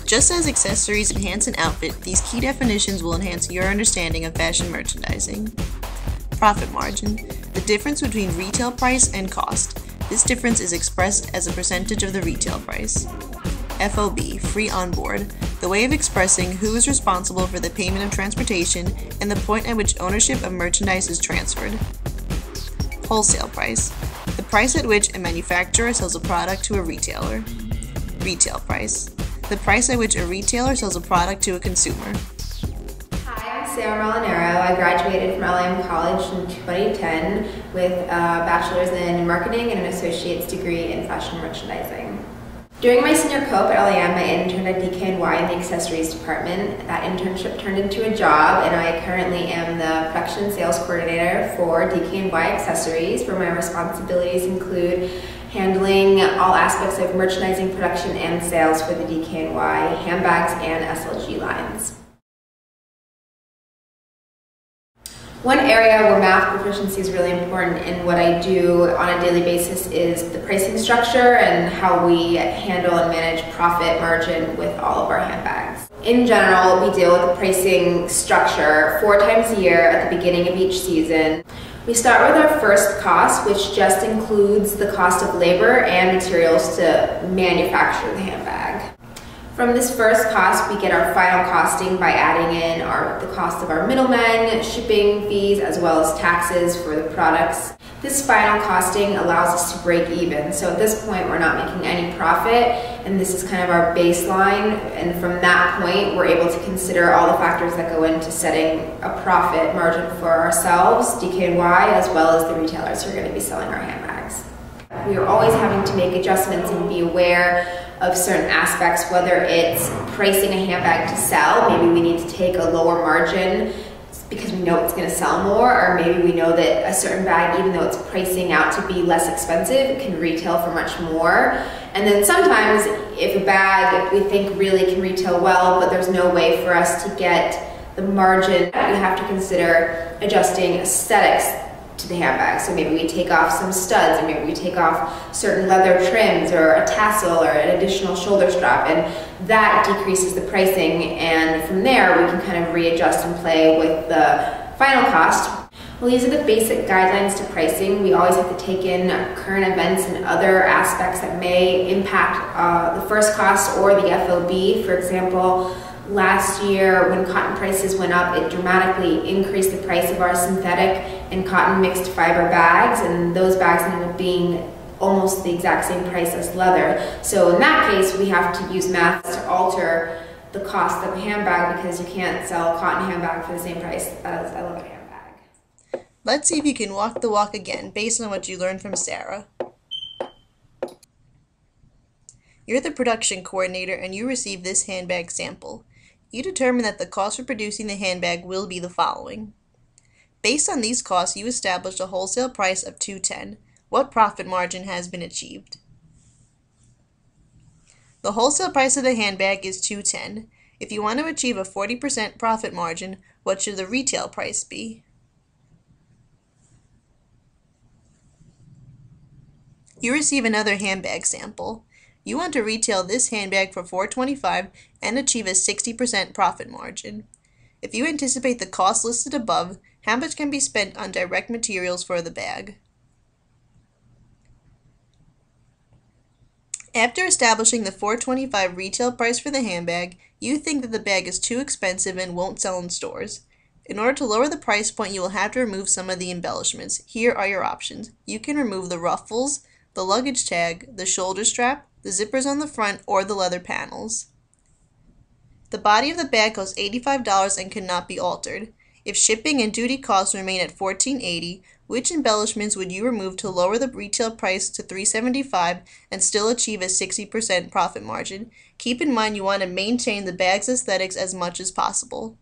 Just as accessories enhance an outfit, these key definitions will enhance your understanding of fashion merchandising. Profit margin, the difference between retail price and cost. This difference is expressed as a percentage of the retail price. FOB, free on board, the way of expressing who is responsible for the payment of transportation and the point at which ownership of merchandise is transferred. Wholesale price, the price at which a manufacturer sells a product to a retailer. Retail price, the price at which a retailer sells a product to a consumer. Hi, I'm Sarah Molinaro. I graduated from LAM College in 2010 with a bachelor's in marketing and an associate's degree in fashion merchandising. During my senior co-op at LAM, I interned at DKNY in the accessories department. That internship turned into a job, and I currently am the production and sales coordinator for DKNY Accessories, where my responsibilities include handling all aspects of merchandising, production, and sales for the DKNY handbags and SLG lines. One area where math proficiency is really important in what I do on a daily basis is the pricing structure and how we handle and manage profit margin with all of our handbags. In general, we deal with the pricing structure 4 times a year at the beginning of each season. We start with our first cost, which just includes the cost of labor and materials to manufacture the handbag. From this first cost, we get our final costing by adding in the cost of our middlemen, shipping fees, as well as taxes for the products. This final costing allows us to break even. So at this point, we're not making any profit, and this is kind of our baseline. And from that point, we're able to consider all the factors that go into setting a profit margin for ourselves, DKNY, as well as the retailers who are going to be selling our handbags. We are always having to make adjustments and be aware of certain aspects, whether it's pricing a handbag to sell, maybe we need to take a lower margin because we know it's going to sell more, or maybe we know that a certain bag, even though it's pricing out to be less expensive, can retail for much more. And then sometimes if a bag we think really can retail well, but there's no way for us to get the margin, we have to consider adjusting aesthetics to the handbag. So maybe we take off some studs, or maybe we take off certain leather trims, or a tassel, or an additional shoulder strap, and that decreases the pricing, and from there we can kind of readjust and play with the final cost. Well, these are the basic guidelines to pricing. We always have to take in current events and other aspects that may impact the first cost or the FOB. For example, last year when cotton prices went up, it dramatically increased the price of our synthetic and cotton mixed fiber bags, and those bags ended up being almost the exact same price as leather. So in that case, we have to use math to alter the cost of a handbag, because you can't sell a cotton handbag for the same price as a leather handbag. Let's see if you can walk the walk again based on what you learned from Sarah. You're the production coordinator and you receive this handbag sample. You determine that the cost for producing the handbag will be the following. Based on these costs, you established a wholesale price of $210. What profit margin has been achieved? The wholesale price of the handbag is $210. If you want to achieve a 40% profit margin, what should the retail price be? You receive another handbag sample. You want to retail this handbag for $425 and achieve a 60% profit margin. If you anticipate the cost listed above, how much can be spent on direct materials for the bag? After establishing the $425 retail price for the handbag, you think that the bag is too expensive and won't sell in stores. In order to lower the price point, you will have to remove some of the embellishments. Here are your options. You can remove the ruffles, the luggage tag, the shoulder strap, the zippers on the front, or the leather panels. The body of the bag costs $85 and cannot be altered. If shipping and duty costs remain at $14.80, which embellishments would you remove to lower the retail price to $375 and still achieve a 60% profit margin? Keep in mind you want to maintain the bag's aesthetics as much as possible.